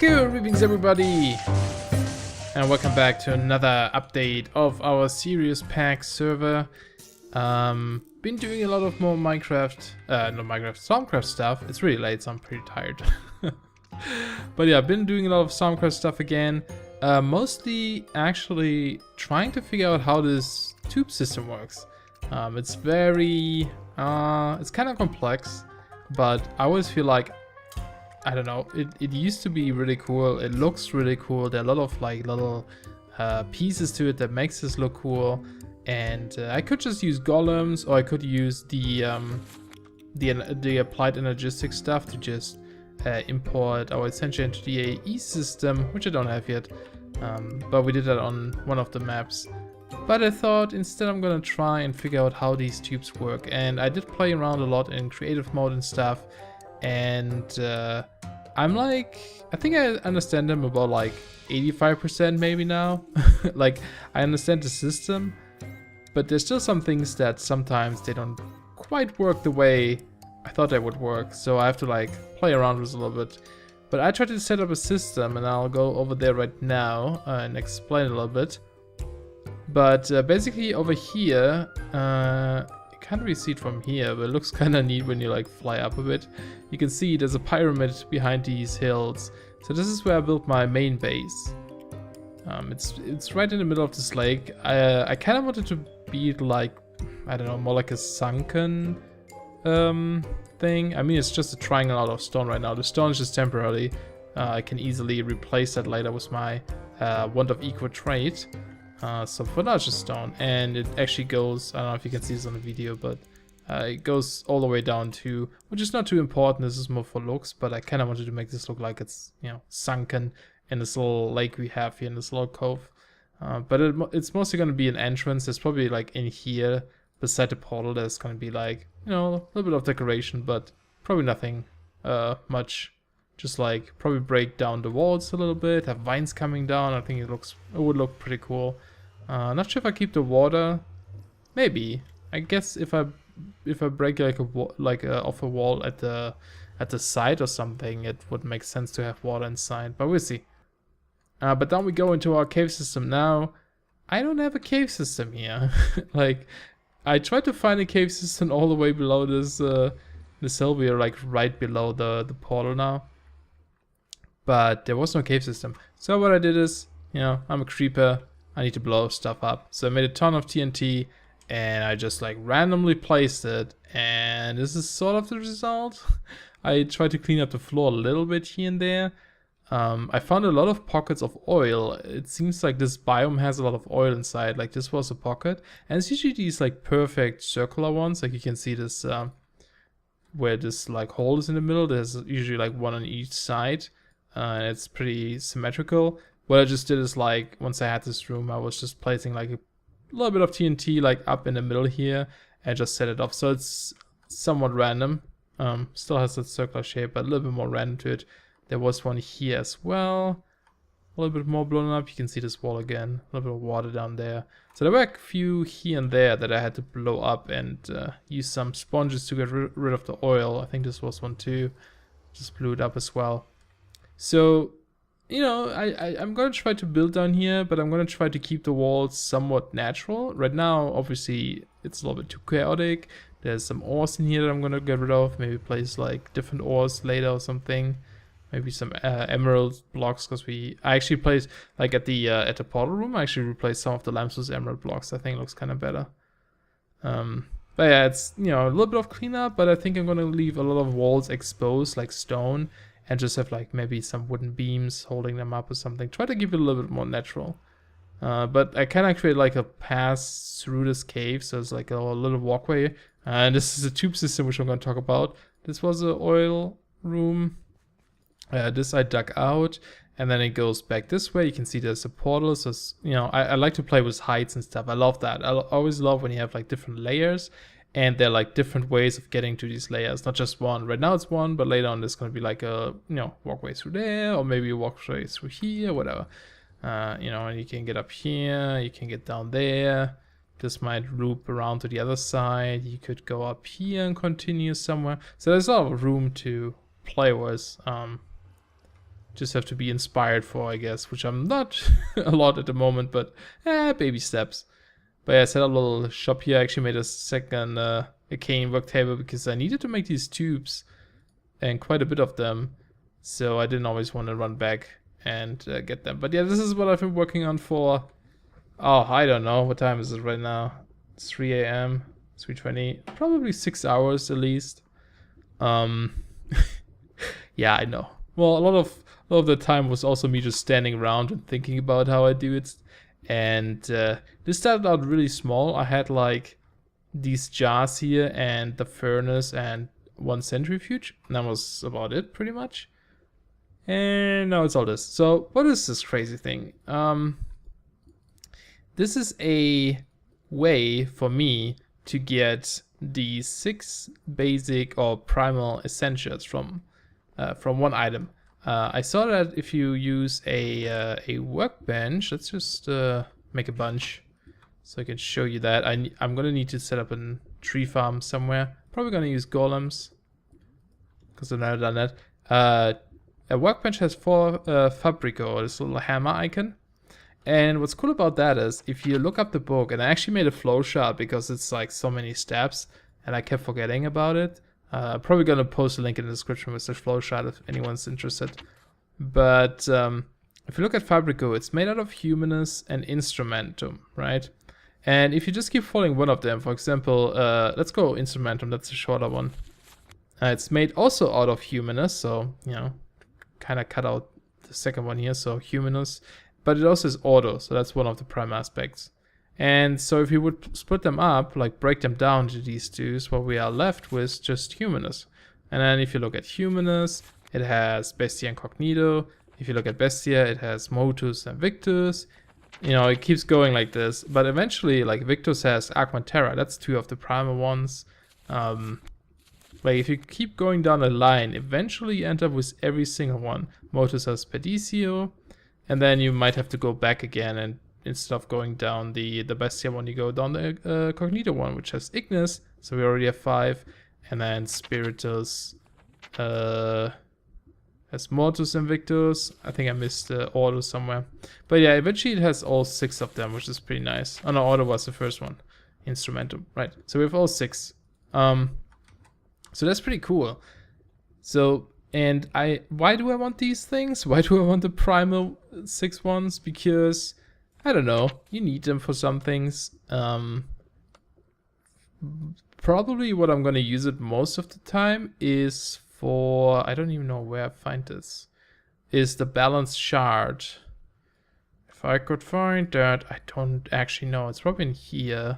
Good evenings, everybody, and welcome back to another update of our SeriousPack server. Been doing a lot of more ThaumCraft stuff. It's really late, so I'm pretty tired. But yeah, I've been doing a lot of ThaumCraft stuff again. Mostly actually trying to figure out how this tube system works. It's very, it's kind of complex, but I always feel like, I don't know, it used to be really cool. It looks really cool. There are a lot of like little pieces to it that makes this look cool. And I could just use golems, or I could use the applied energistic stuff to just import our essentia into the AE system, which I don't have yet. But we did that on one of the maps. But I thought instead I'm gonna try and figure out how these tubes work. And I did play around a lot in creative mode and stuff. And I'm like, I think I understand them about like 85% maybe now. Like, I understand the system, but there's still some things that sometimes they don't quite work the way I thought they would work. So I have to like play around with it a little bit. But I tried to set up a system, and I'll go over there right now and explain it a little bit. But basically over here, you can't really see it from here, but it looks kind of neat when you like fly up a bit. You can see there's a pyramid behind these hills. So this is where I built my main base. It's right in the middle of this lake. I kind of wanted to be like, I don't know, more like a sunken thing. I mean, it's just a triangle out of stone right now. The stone is just temporarily. I can easily replace that later with my wand of equal trait. So for now it's just stone, and it actually goes, I don't know if you can see this on the video, but it goes all the way down to, which is not too important, this is more for looks, but I kind of wanted to make this look like it's, you know, sunken in this little lake we have here in this little cove. But it's mostly going to be an entrance. There's probably like in here beside the portal there's going to be like, you know, a little bit of decoration, but probably nothing much. Just like probably break down the walls a little bit, have vines coming down. I think it would look pretty cool. Not sure if I keep the water. Maybe. I guess if I break like off a wall at the side or something, it would make sense to have water inside. But we'll see. But then we go into our cave system now. I don't have a cave system here. Like, I tried to find a cave system all the way below this hill. We are like right below the portal now. But there was no cave system. So what I did is, you know, I'm a creeper. I need to blow stuff up. So I made a ton of TNT, and I just like randomly placed it. And this is sort of the result. I tried to clean up the floor a little bit here and there. I found a lot of pockets of oil. It seems like this biome has a lot of oil inside. Like, this was a pocket. And it's usually these like perfect circular ones. Like, you can see this where this like hole is in the middle. There's usually like one on each side. And it's pretty symmetrical. What I just did is, like, once I had this room, I was just placing like a little bit of TNT like up in the middle here and just set it off. So it's somewhat random. Still has that circular shape, but a little bit more random to it. There was one here as well. A little bit more blown up. You can see this wall again. A little bit of water down there. So there were a few here and there that I had to blow up and use some sponges to get rid of the oil. I think this was one too. Just blew it up as well. So, you know, I'm going to try to build down here, but I'm going to try to keep the walls somewhat natural. Right now, obviously, it's a little bit too chaotic. There's some ores in here that I'm going to get rid of. Maybe place like different ores later or something. Maybe some emerald blocks, because I actually placed, like at the portal room, I actually replaced some of the lamps with emerald blocks. I think it looks kind of better. But yeah, it's, you know, a little bit of cleanup, but I think I'm going to leave a lot of walls exposed, like stone. And just have like maybe some wooden beams holding them up or something. Try to keep it a little bit more natural. But I kind of create like a pass through this cave. So it's like a little walkway. And this is a tube system, which I'm going to talk about. This was an oil room. This I dug out. And then it goes back this way. You can see there's a portal. So, you know, I like to play with heights and stuff. I love that. I always love when you have like different layers. And they're like different ways of getting to these layers, not just one. Right now it's one, but later on there's going to be like a, you know, walkway through there, or maybe a walkway through here, whatever. You know, and you can get up here, you can get down there. This might loop around to the other side. You could go up here and continue somewhere. So there's a lot of room to play with. Just have to be inspired for, I guess, which I'm not a lot at the moment, but baby steps. But yeah, I set up a little shop here. I actually made a second a cane work table because I needed to make these tubes and quite a bit of them. So I didn't always want to run back and get them. But yeah, this is what I've been working on for, oh, I don't know. What time is it right now? It's 3 a.m., 3:20, probably 6 hours at least. Yeah, I know. Well, a lot of the time was also me just standing around and thinking about how I do it. And this started out really small. I had like these jars here and the furnace and one centrifuge. And that was about it, pretty much. And now it's all this. So what is this crazy thing? This is a way for me to get the 6 basic or primal essentials from one item. I saw that if you use a workbench, let's just make a bunch so I can show you that. I'm gonna need to set up a tree farm somewhere. Probably gonna use golems because I've never done that. A workbench has 4 fabrico, this little hammer icon. And what's cool about that is if you look up the book, and I actually made a flowchart because it's like so many steps and I kept forgetting about it. Probably gonna post a link in the description with the flowchart if anyone's interested. But if you look at fabrico, it's made out of humanus and instrumentum, right? And if you just keep following one of them, for example, let's go instrumentum, that's a shorter one. It's made also out of humanus, so, you know, kind of cut out the second one here, so humanus. But it also is ordo, so that's one of the prime aspects. And so if you would split them up, like break them down to these two, so what we are left with just humanus. And then if you look at humanus, it has bestia and cognito. If you look at bestia, it has motus and victus. You know, it keeps going like this. But eventually, like victus has aqua and terra. That's 2 of the primal ones. Like if you keep going down the line, eventually you end up with every single one. Motus has pedicio. And then you might have to go back again, and instead of going down the bestia one, you go down the cognito one, which has ignis, so we already have 5. And then spiritus has mortus and victus. I think I missed ordo somewhere. But yeah, eventually it has all 6 of them, which is pretty nice. Oh no, ordo was the first one. Instrumentum, right. So we have all 6. So that's pretty cool. So, and why do I want these things? Why do I want the primal 6 ones? Because, I don't know, you need them for some things. Probably what I'm gonna use it most of the time is for, I don't even know where I find this, is the balanced shard. If I could find that, I don't actually know. It's probably in here,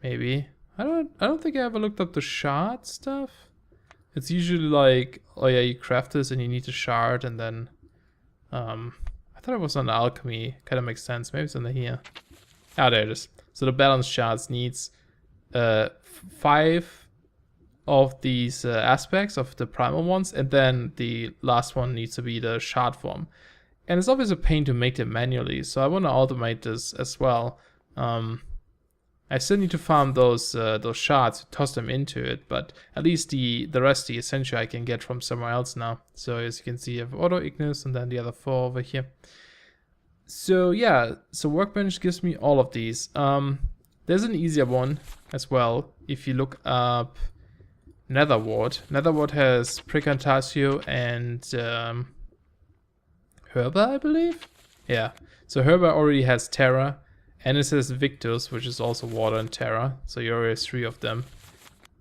maybe. I don't think I ever looked up the shard stuff. It's usually like, oh yeah, you craft this and you need a shard, and then I thought it was on alchemy. Kind of makes sense. Maybe it's under here. Ah, there it is. So the balanced shards needs 5 of these aspects of the primal ones, and then the last one needs to be the shard form. And it's always a pain to make them manually, so I want to automate this as well. I still need to farm those shards, toss them into it, but at least the rest, the essentia, I can get from somewhere else now. So as you can see, I have auto ignis and then the other 4 over here. So yeah, so workbench gives me all of these. There's an easier one as well. If you look up netherwort, netherwort has precantatio and herba, I believe. Yeah, so herba already has terra. And it says victus, which is also water and terra, so you already have 3 of them.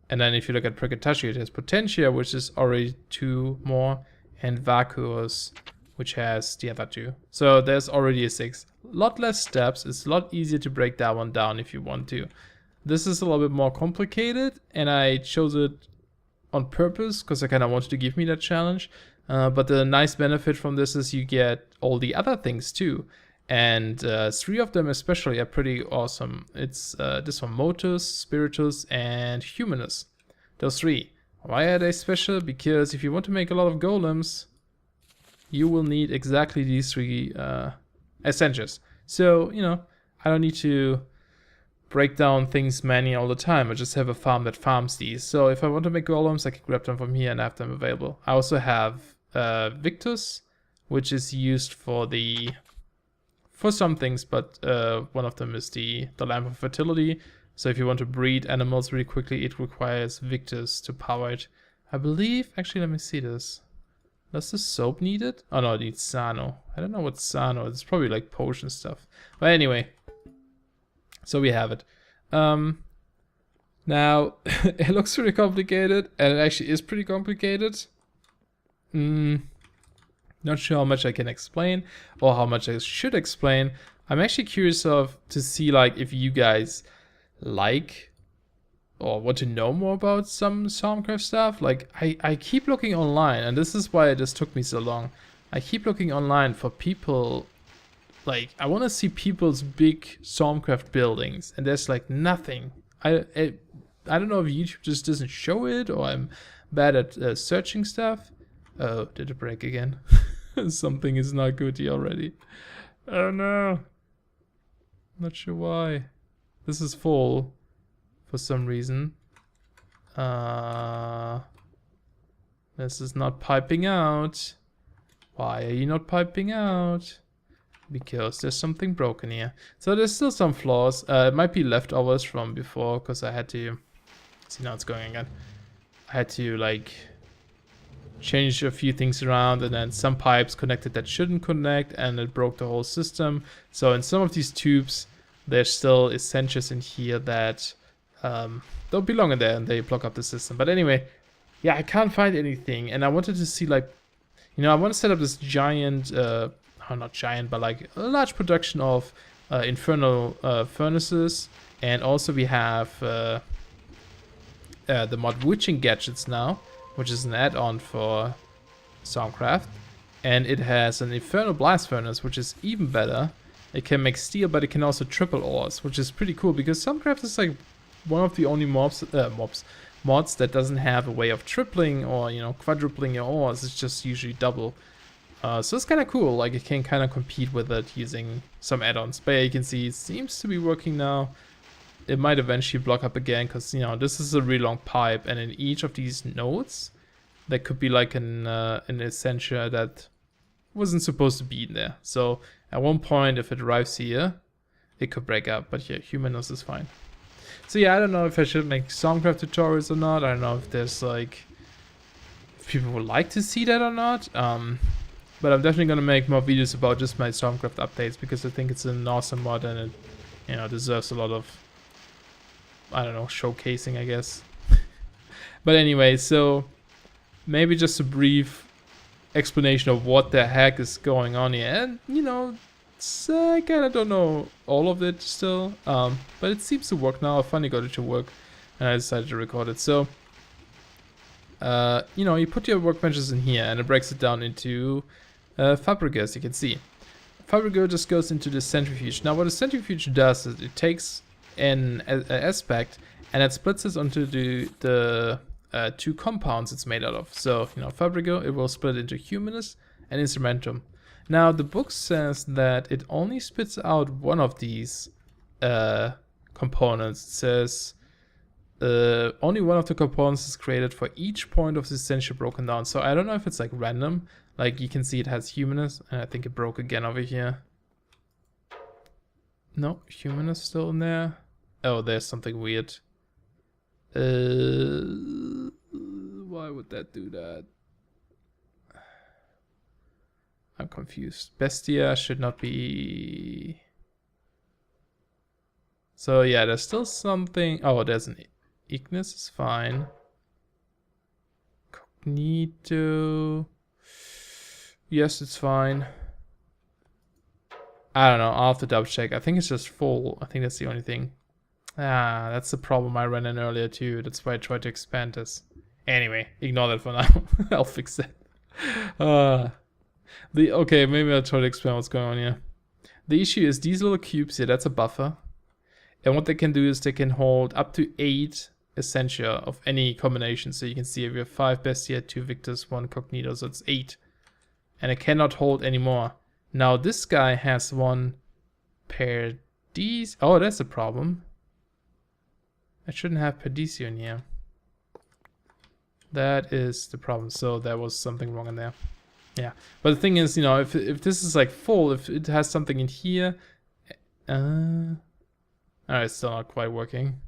And then if you look at precantatio, it has potentia, which is already 2 more, and vacuus, which has the other 2. So there's already a 6. A lot less steps. It's a lot easier to break that one down if you want to. This is a little bit more complicated, and I chose it on purpose because I kind of wanted to give me that challenge. But the nice benefit from this is you get all the other things too. And 3 of them especially are pretty awesome. It's this one, motus, spiritus, and humanus. Those 3. Why are they special? Because if you want to make a lot of golems, you will need exactly these 3 essentials. So, you know, I don't need to break down things manually all the time. I just have a farm that farms these. So if I want to make golems, I can grab them from here and have them available. I also have victus, which is used for some things, but one of them is the lamp of fertility. So if you want to breed animals really quickly, it requires victors to power it. I believe, actually, let me see this. Does the soap need it? Oh no, it needs Sano. I don't know what Sano is. It's probably like potion stuff. But anyway, so we have it. Now, it looks pretty complicated, and it actually is pretty complicated. Not sure how much I can explain, or how much I should explain. I'm actually curious to see like if you guys like or want to know more about some thaumcraft stuff. Like I keep looking online, and this is why it just took me so long. I keep looking online for people, like I want to see people's big thaumcraft buildings, and there's like nothing. I don't know if YouTube just doesn't show it, or I'm bad at searching stuff. Oh, did it break again? Something is not good here already. Oh no. Not sure why. This is full for some reason. This is not piping out. Why are you not piping out? Because there's something broken here. So there's still some flaws. It might be leftovers from before, because I had to... See, now it's going again. I had to like change a few things around, and then some pipes connected that shouldn't connect, and it broke the whole system. So in some of these tubes, there's still essentials in here that don't belong in there, and they block up the system. But anyway, yeah, I can't find anything, and I wanted to see, like, you know, I want to set up this giant, not giant, but like a large production of infernal furnaces, and also we have the mod witching gadgets now, which is an add-on for thaumcraft, and it has an infernal blast furnace, which is even better. It can make steel, but it can also triple ores, which is pretty cool, because thaumcraft is like one of the only mods that doesn't have a way of tripling or, you know, quadrupling your ores. It's just usually double. So it's kind of cool. Like, it can kind of compete with it using some add-ons. But yeah, you can see it seems to be working now. It might eventually block up again, because, you know, this is a really long pipe, and in each of these nodes there could be like an essentia that wasn't supposed to be in there. So at one point, if it arrives here, it could break up. But yeah, Humanos is fine. So yeah, I don't know if I should make thaumcraft tutorials or not. I don't know if there's like, if people would like to see that or not. But I'm definitely gonna make more videos about just my thaumcraft updates, because I think it's an awesome mod, and it, you know, deserves a lot of, I don't know, showcasing, I guess. But anyway, so maybe just a brief explanation of what the heck is going on here. And, you know, I kind of don't know all of it still, but it seems to work now. I finally got it to work, and I decided to record it. So, you know, you put your workbenches in here, and it breaks it down into fabrica, as you can see. Fabrica just goes into the centrifuge. Now, what a centrifuge does is it takes an aspect, and it splits it onto the two compounds it's made out of. So, you know, fabrica, it will split into humanus and instrumentum. Now, the book says that it only spits out one of these components. It says only one of the components is created for each point of the essentia broken down. So I don't know if it's like random. Like, you can see it has humanus, and I think it broke again over here. No, humanus still in there. Oh, there's something weird. Why would that do that? I'm confused. Bestia should not be... So yeah, there's still something... Oh, there's an Ignis, is fine. Cognito... Yes, it's fine. I don't know, I'll have to double check. I think it's just full. I think that's the only thing. Ah, that's the problem I ran in earlier too. That's why I tried to expand this. Anyway, ignore that for now. I'll fix that. Okay, maybe I'll try to explain what's going on here. The issue is these little cubes here, that's a buffer. And what they can do is they can hold up to 8 essentia of any combination. So you can see if we have 5 Bestia, 2 Victors, 1 Cognito, so it's 8. And it cannot hold anymore. Now this guy has 1 Perdicio. Oh, that's a problem. I shouldn't have Perdicio in here. That is the problem. So there was something wrong in there. Yeah, but the thing is, you know, if this is like full, if it has something in here, oh, it's still not quite working.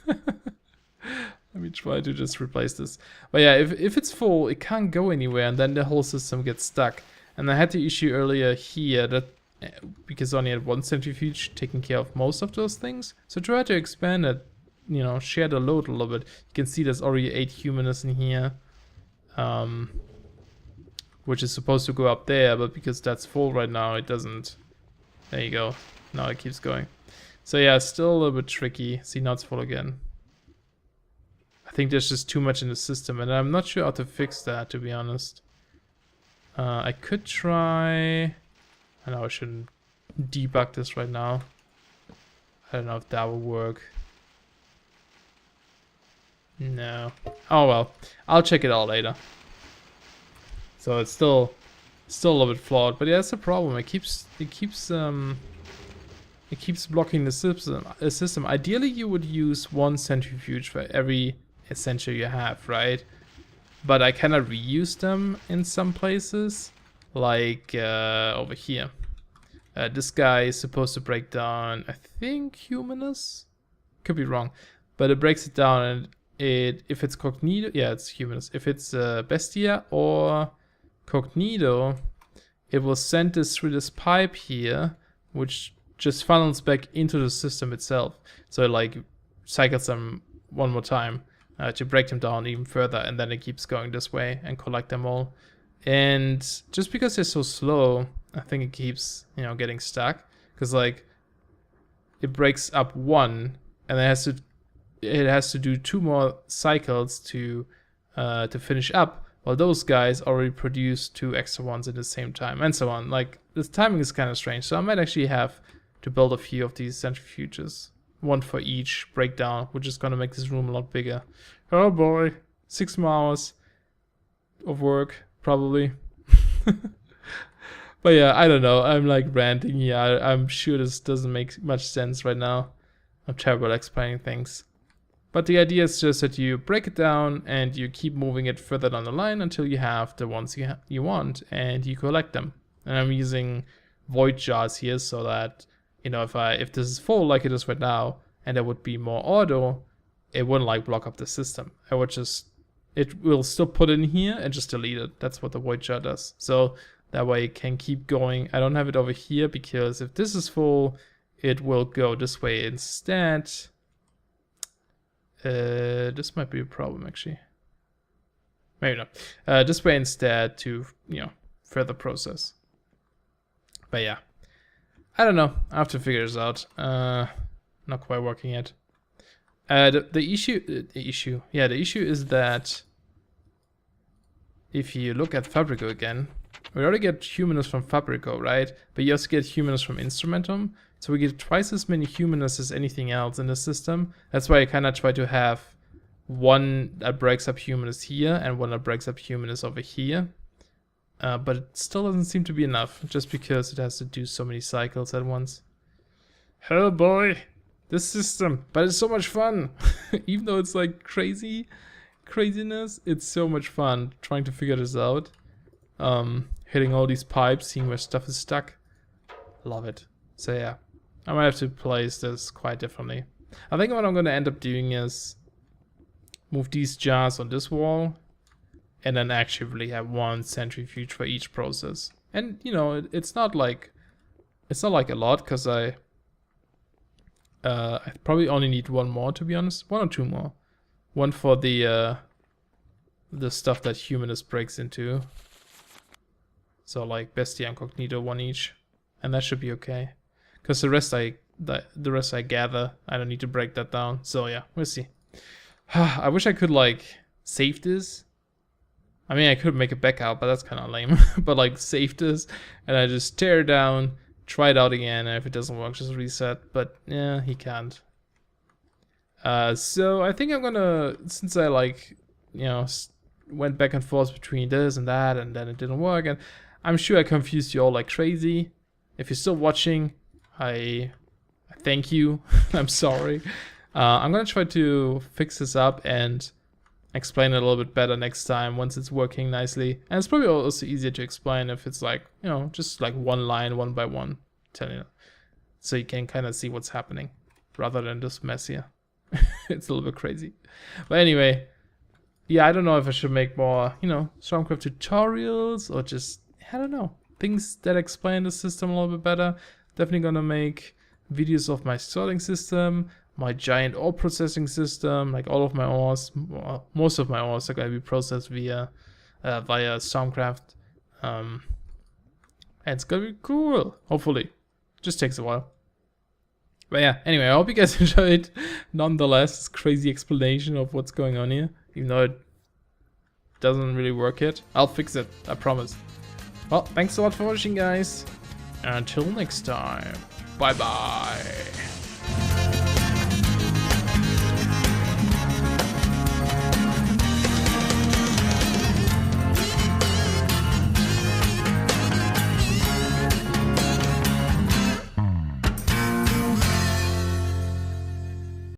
Let me try to just replace this. But yeah, if it's full, it can't go anywhere, and then the whole system gets stuck. And I had the issue earlier here that because I only had one centrifuge taking care of most of those things, so try to expand it, you know, share the load a little bit. You can see there's already 8 humanists in here, which is supposed to go up there, but because that's full right now, it doesn't. There you go. Now it keeps going. So yeah, still a little bit tricky. See, now it's full again. I think there's just too much in the system, and I'm not sure how to fix that, to be honest. I could try... I know I shouldn't debug this right now. I don't know if that will work. No. Oh well. I'll check it out later. So it's still a little bit flawed, but yeah, that's the problem. It keeps blocking the system. Ideally, you would use one centrifuge for every essentia you have, right? But I cannot reuse them in some places, like over here. This guy is supposed to break down, I think, Humanus? Could be wrong. But it breaks it down, and if it's Cognito, yeah, it's Humanus. If it's Bestia or Cognito, it will send this through this pipe here, which just funnels back into the system itself. So it like cycles them one more time to break them down even further, and then it keeps going this way and collect them all. And just because they're so slow, I think it keeps, you know, getting stuck, because like it breaks up one, and it has to do 2 more cycles to finish up, while those guys already produce 2 extra ones at the same time, and so on. Like, this timing is kind of strange, so I might actually have to build a few of these centrifuges, one for each breakdown, which is going to make this room a lot bigger. Oh boy, 6 more hours of work, probably. But yeah, I don't know, I'm like ranting here. I'm sure this doesn't make much sense right now. I'm terrible at explaining things. But the idea is just that you break it down and you keep moving it further down the line until you have the ones you want, and you collect them. And I'm using void jars here so that, you know, if this is full like it is right now, and there would be more auto, it wouldn't like block up the system. It will still put in here and just delete it. That's what the void jar does. So that way it can keep going. I don't have it over here because if this is full, it will go this way instead. This might be a problem actually. Maybe not. This way instead to, you know, further process. But yeah, I don't know. I have to figure this out. Not quite working yet. The issue is that if you look at Fabrico again, we already get Humanus from Fabrico, right? But you also get Humanus from Instrumentum. So we get twice as many Humanus as anything else in the system. That's why I kind of try to have one that breaks up Humanus here and one that breaks up Humanus over here. But it still doesn't seem to be enough, just because it has to do so many cycles at once. Oh boy, this system, but it's so much fun. Even though it's like craziness, it's so much fun trying to figure this out. Hitting all these pipes, seeing where stuff is stuck. Love it. So yeah, I might have to place this quite differently. I think what I'm going to end up doing is move these jars on this wall, and then actually have one centrifuge for each process. And you know, it's not like a lot, because I probably only need one more, to be honest. 1 or 2 more. One for the stuff that Humanus breaks into. So like Bestia and Cognito, 1 each, and that should be okay. Because the rest I gather, I don't need to break that down. So yeah, we'll see. I wish I could like save this. I mean, I could make a backup, but that's kind of lame. But like save this, and I just tear it down, try it out again, and if it doesn't work, just reset. But yeah, he can't. So I think I'm gonna, since I like, you know, went back and forth between this and that, and then it didn't work, and I'm sure I confused you all like crazy. If you're still watching, I thank you. I'm sorry. I'm gonna try to fix this up, and explain it a little bit better next time once it's working nicely. And it's probably also easier to explain if it's like, you know, just like one line, one by one, telling you, so you can kind of see what's happening rather than this mess here. It's a little bit crazy. But anyway, yeah, I don't know if I should make more, you know, thaumcraft tutorials or just, I don't know, things that explain the system a little bit better. Definitely gonna make videos of my sorting system, my giant ore processing system, like all of my ores, well, most of my ores are gonna be processed via thaumcraft, and it's gonna be cool. Hopefully, just takes a while. But yeah, anyway, I hope you guys enjoyed. Nonetheless, this crazy explanation of what's going on here, even though it doesn't really work yet. I'll fix it, I promise. Well, thanks a lot for watching, guys. Until next time, bye bye.